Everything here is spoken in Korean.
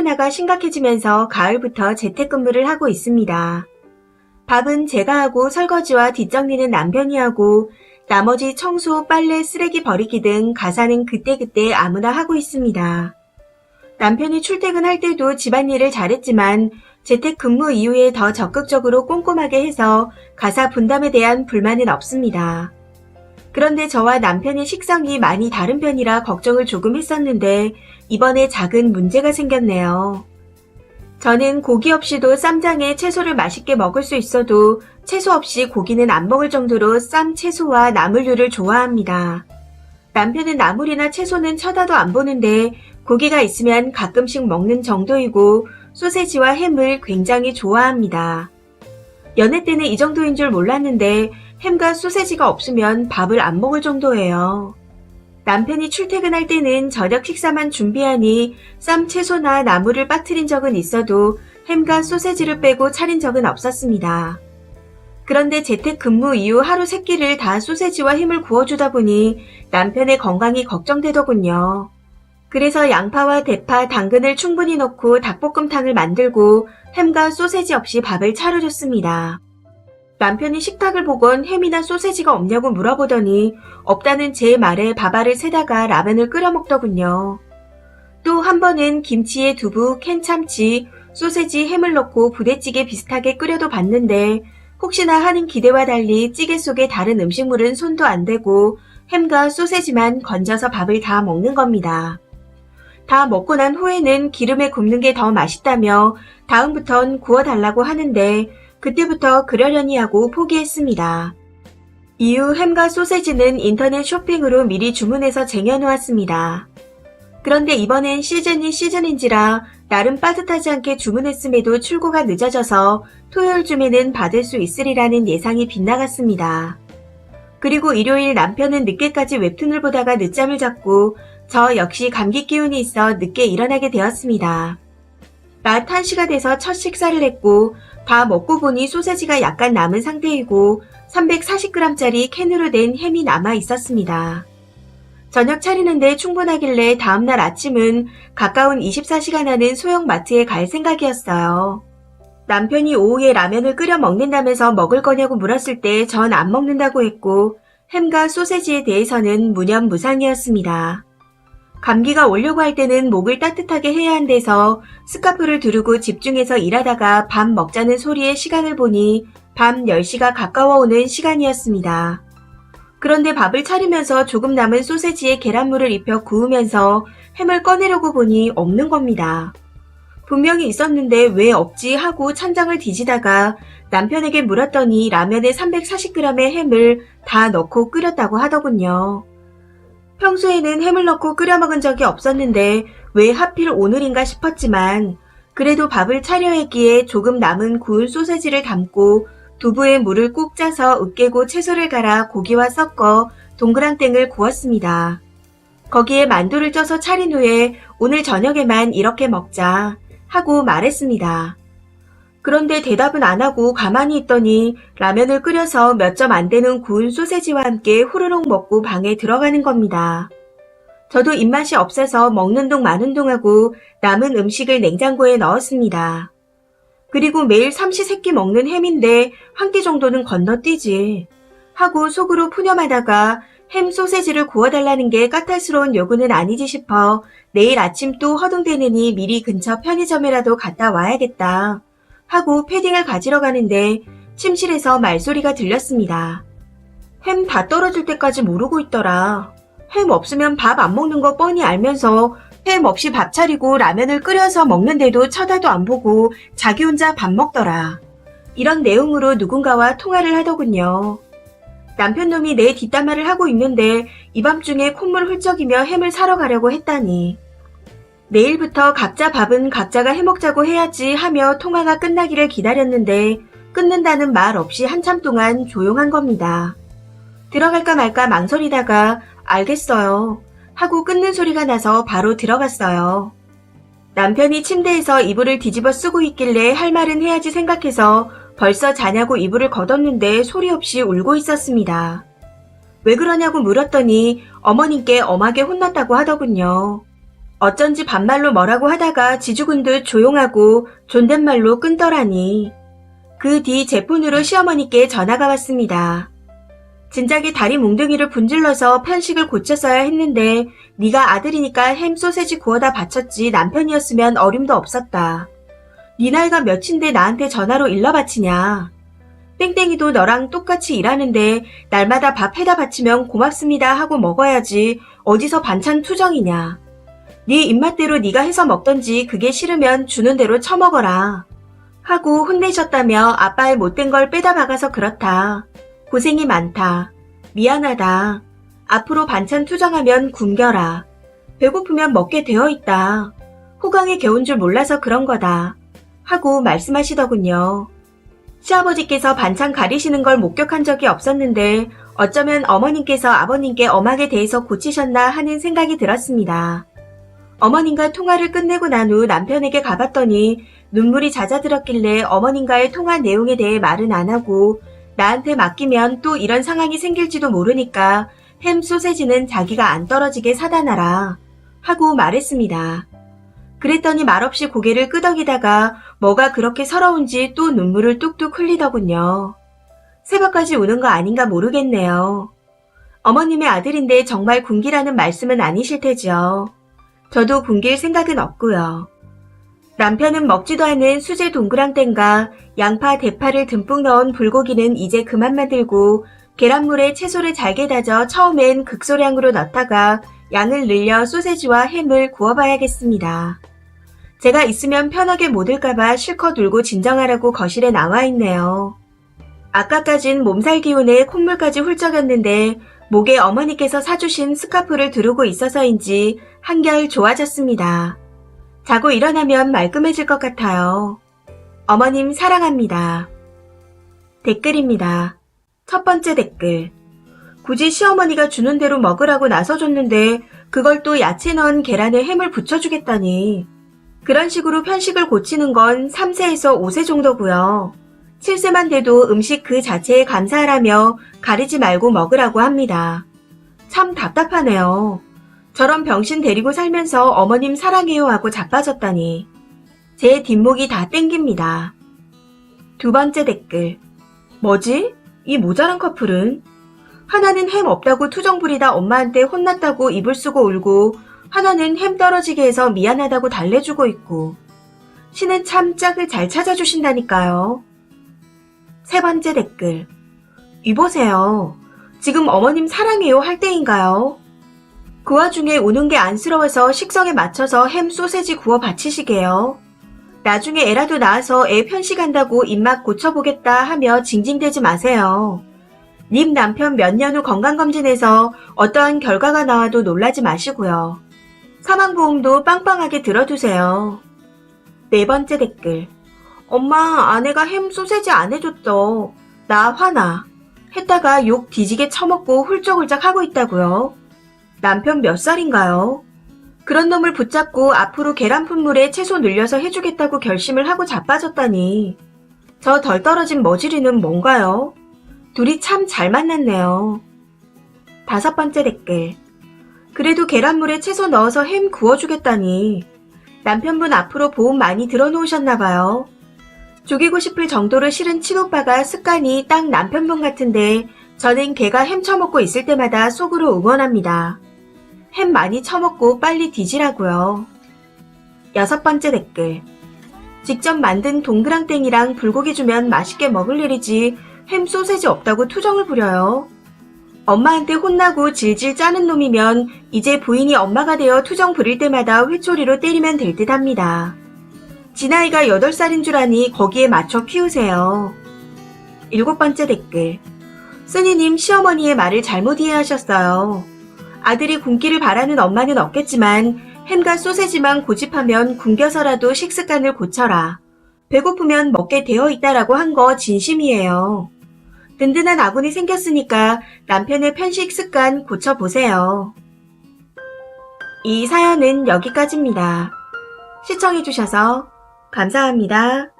하나가 심각해지면서 가을부터 재택근무를 하고 있습니다. 밥은 제가 하고 설거지와 뒷정리는 남편이 하고 나머지 청소, 빨래, 쓰레기 버리기 등 가사는 그때그때 아무나 하고 있습니다. 남편이 출퇴근할 때도 집안일을 잘했지만 재택근무 이후에 더 적극적으로 꼼꼼하게 해서 가사 분담에 대한 불만은 없습니다. 그런데 저와 남편의 식성이 많이 다른 편이라 걱정을 조금 했었는데 이번에 작은 문제가 생겼네요. 저는 고기 없이도 쌈장에 채소를 맛있게 먹을 수 있어도 채소 없이 고기는 안 먹을 정도로 쌈 채소와 나물류를 좋아합니다. 남편은 나물이나 채소는 쳐다도 안 보는데 고기가 있으면 가끔씩 먹는 정도이고 소세지와 햄을 굉장히 좋아합니다. 연애 때는 이 정도인 줄 몰랐는데 햄과 소세지가 없으면 밥을 안 먹을 정도예요. 남편이 출퇴근할 때는 저녁 식사만 준비하니 쌈 채소나 나물을 빠뜨린 적은 있어도 햄과 소세지를 빼고 차린 적은 없었습니다. 그런데 재택근무 이후 하루 3끼를 다 소세지와 햄을 구워주다 보니 남편의 건강이 걱정되더군요. 그래서 양파와 대파, 당근을 충분히 넣고 닭볶음탕을 만들고 햄과 소세지 없이 밥을 차려줬습니다. 남편이 식탁을 보곤 햄이나 소세지가 없냐고 물어보더니 없다는 제 말에 밥알을 세다가 라면을 끓여 먹더군요. 또 한 번은 김치에 두부, 캔 참치, 소세지, 햄을 넣고 부대찌개 비슷하게 끓여도 봤는데 혹시나 하는 기대와 달리 찌개 속에 다른 음식물은 손도 안 대고 햄과 소세지만 건져서 밥을 다 먹는 겁니다. 다 먹고 난 후에는 기름에 굽는 게 더 맛있다며 다음부턴 구워달라고 하는데 그때부터 그러려니 하고 포기했습니다. 이후 햄과 소세지는 인터넷 쇼핑으로 미리 주문해서 쟁여놓았습니다. 그런데 이번엔 시즌이 시즌인지라 나름 빠듯하지 않게 주문했음에도 출고가 늦어져서 토요일쯤에는 받을 수 있으리라는 예상이 빗나갔습니다. 그리고 일요일 남편은 늦게까지 웹툰을 보다가 늦잠을 잤고 저 역시 감기 기운이 있어 늦게 일어나게 되었습니다. 낮 1시가 돼서 첫 식사를 했고 다 먹고 보니 소세지가 약간 남은 상태이고 340g짜리 캔으로 된 햄이 남아 있었습니다. 저녁 차리는데 충분하길래 다음날 아침은 가까운 24시간 하는 소형 마트에 갈 생각이었어요. 남편이 오후에 라면을 끓여 먹는다면서 먹을 거냐고 물었을 때 전 안 먹는다고 했고 햄과 소세지에 대해서는 무념무상이었습니다. 감기가 오려고 할 때는 목을 따뜻하게 해야 한대서 스카프를 두르고 집중해서 일하다가 밥 먹자는 소리에 시간을 보니 밤 10시가 가까워오는 시간이었습니다. 그런데 밥을 차리면서 조금 남은 소세지에 계란물을 입혀 구우면서 햄을 꺼내려고 보니 없는 겁니다. 분명히 있었는데 왜 없지 하고 찬장을 뒤지다가 남편에게 물었더니 라면에 340g의 햄을 다 넣고 끓였다고 하더군요. 평소에는 햄을 넣고 끓여 먹은 적이 없었는데 왜 하필 오늘인가 싶었지만 그래도 밥을 차려 했기에 조금 남은 구운 소세지를 담고 두부에 물을 꾹 짜서 으깨고 채소를 갈아 고기와 섞어 동그랑땡을 구웠습니다. 거기에 만두를 쪄서 차린 후에 오늘 저녁에만 이렇게 먹자 하고 말했습니다. 그런데 대답은 안 하고 가만히 있더니 라면을 끓여서 몇 점 안 되는 구운 소세지와 함께 후루룩 먹고 방에 들어가는 겁니다. 저도 입맛이 없어서 먹는 동 마는 동 하고 남은 음식을 냉장고에 넣었습니다. 그리고 매일 삼시세끼 먹는 햄인데 한 끼 정도는 건너뛰지 하고 속으로 푸념하다가 햄 소세지를 구워달라는 게 까탈스러운 요구는 아니지 싶어 내일 아침 또 허둥대느니 미리 근처 편의점이라도 갔다 와야겠다 하고 패딩을 가지러 가는데 침실에서 말소리가 들렸습니다. 햄 다 떨어질 때까지 모르고 있더라. 햄 없으면 밥 안 먹는 거 뻔히 알면서 햄 없이 밥 차리고 라면을 끓여서 먹는데도 쳐다도 안 보고 자기 혼자 밥 먹더라. 이런 내용으로 누군가와 통화를 하더군요. 남편놈이 내 뒷담화를 하고 있는데 이 밤중에 콧물 훌쩍이며 햄을 사러 가려고 했다니. 내일부터 각자 밥은 각자가 해먹자고 해야지 하며 통화가 끝나기를 기다렸는데 끊는다는 말 없이 한참 동안 조용한 겁니다. 들어갈까 말까 망설이다가 알겠어요 하고 끊는 소리가 나서 바로 들어갔어요. 남편이 침대에서 이불을 뒤집어 쓰고 있길래 할 말은 해야지 생각해서 벌써 자냐고 이불을 걷었는데 소리 없이 울고 있었습니다. 왜 그러냐고 물었더니 어머님께 엄하게 혼났다고 하더군요. 어쩐지 반말로 뭐라고 하다가 지죽은 듯 조용하고 존댓말로 끊더라니. 그 뒤 제 폰으로 시어머니께 전화가 왔습니다. 진작에 다리 몽둥이를 분질러서 편식을 고쳤어야 했는데 네가 아들이니까 햄 소세지 구워다 바쳤지 남편이었으면 어림도 없었다. 네 나이가 몇인데 나한테 전화로 일러 바치냐. 땡땡이도 너랑 똑같이 일하는데 날마다 밥 해다 바치면 고맙습니다 하고 먹어야지 어디서 반찬 투정이냐. 네 입맛대로 네가 해서 먹던지 그게 싫으면 주는 대로 처먹어라. 하고 혼내셨다며 아빠의 못된 걸 빼다 박아서 그렇다. 고생이 많다. 미안하다. 앞으로 반찬 투정하면 굶겨라. 배고프면 먹게 되어 있다. 호강에 겨운 줄 몰라서 그런 거다. 하고 말씀하시더군요. 시아버지께서 반찬 가리시는 걸 목격한 적이 없었는데 어쩌면 어머님께서 아버님께 엄하게 대해서 고치셨나 하는 생각이 들었습니다. 어머님과 통화를 끝내고 난 후 남편에게 가봤더니 눈물이 잦아들었길래 어머님과의 통화 내용에 대해 말은 안 하고 나한테 맡기면 또 이런 상황이 생길지도 모르니까 햄 소세지는 자기가 안 떨어지게 사다 놔라 하고 말했습니다. 그랬더니 말없이 고개를 끄덕이다가 뭐가 그렇게 서러운지 또 눈물을 뚝뚝 흘리더군요. 새벽까지 우는 거 아닌가 모르겠네요. 어머님의 아들인데 정말 굶기라는 말씀은 아니실 테죠. 저도 굶길 생각은 없고요. 남편은 먹지도 않은 수제 동그랑땡과 양파, 대파를 듬뿍 넣은 불고기는 이제 그만 만들고 계란물에 채소를 잘게 다져 처음엔 극소량으로 넣다가 양을 늘려 소세지와 햄을 구워봐야겠습니다. 제가 있으면 편하게 못 올까봐 실컷 울고 진정하라고 거실에 나와 있네요. 아까까진 몸살 기운에 콧물까지 훌쩍였는데 목에 어머니께서 사주신 스카프를 두르고 있어서인지 한결 좋아졌습니다. 자고 일어나면 말끔해질 것 같아요. 어머님 사랑합니다. 댓글입니다. 첫 번째 댓글. 굳이 시어머니가 주는 대로 먹으라고 나서줬는데 그걸 또 야채 넣은 계란에 햄을 붙여주겠다니. 그런 식으로 편식을 고치는 건 3세에서 5세 정도고요. 7세만 돼도 음식 그 자체에 감사하라며 가리지 말고 먹으라고 합니다. 참 답답하네요. 저런 병신 데리고 살면서 어머님 사랑해요 하고 자빠졌다니. 제 뒷목이 다 땡깁니다. 두 번째 댓글. 뭐지? 이 모자란 커플은? 하나는 햄 없다고 투정 부리다 엄마한테 혼났다고 이불 쓰고 울고 하나는 햄 떨어지게 해서 미안하다고 달래주고 있고. 신은 참 짝을 잘 찾아주신다니까요. 세 번째 댓글. 이보세요. 지금 어머님 사랑해요 할 때인가요? 그 와중에 우는 게 안쓰러워서 식성에 맞춰서 햄 소세지 구워 바치시게요. 나중에 애라도 낳아서 애 편식한다고 입맛 고쳐보겠다 하며 징징대지 마세요. 님 남편 몇 년 후 건강검진에서 어떠한 결과가 나와도 놀라지 마시고요. 사망보험도 빵빵하게 들어두세요. 네 번째 댓글. 엄마, 아내가 햄 소세지 안 해줬죠. 나 화나. 했다가 욕 뒤지게 처먹고 훌쩍훌쩍 하고 있다고요. 남편 몇 살인가요? 그런 놈을 붙잡고 앞으로 계란 분물에 채소 늘려서 해주겠다고 결심을 하고 자빠졌다니. 저 덜 떨어진 머지리는 뭔가요? 둘이 참 잘 만났네요. 다섯 번째 댓글. 그래도 계란물에 채소 넣어서 햄 구워주겠다니. 남편분 앞으로 보험 많이 들어놓으셨나봐요. 죽이고 싶을 정도로 싫은 친오빠가 습관이 딱 남편분 같은데 저는 걔가 햄 처먹고 있을 때마다 속으로 응원합니다. 햄 많이 처먹고 빨리 뒤지라고요. 여섯 번째 댓글. 직접 만든 동그랑땡이랑 불고기 주면 맛있게 먹을 일이지 햄 소세지 없다고 투정을 부려요. 엄마한테 혼나고 질질 짜는 놈이면 이제 부인이 엄마가 되어 투정 부릴 때마다 회초리로 때리면 될 듯 합니다. 지 나이가 8살인 줄 아니 거기에 맞춰 키우세요. 일곱 번째 댓글. 쓰니님 시어머니의 말을 잘못 이해하셨어요. 아들이 굶기를 바라는 엄마는 없겠지만 햄과 소세지만 고집하면 굶겨서라도 식습관을 고쳐라. 배고프면 먹게 되어 있다라고 한 거 진심이에요. 든든한 아군이 생겼으니까 남편의 편식 습관 고쳐보세요. 이 사연은 여기까지입니다. 시청해주셔서 감사합니다.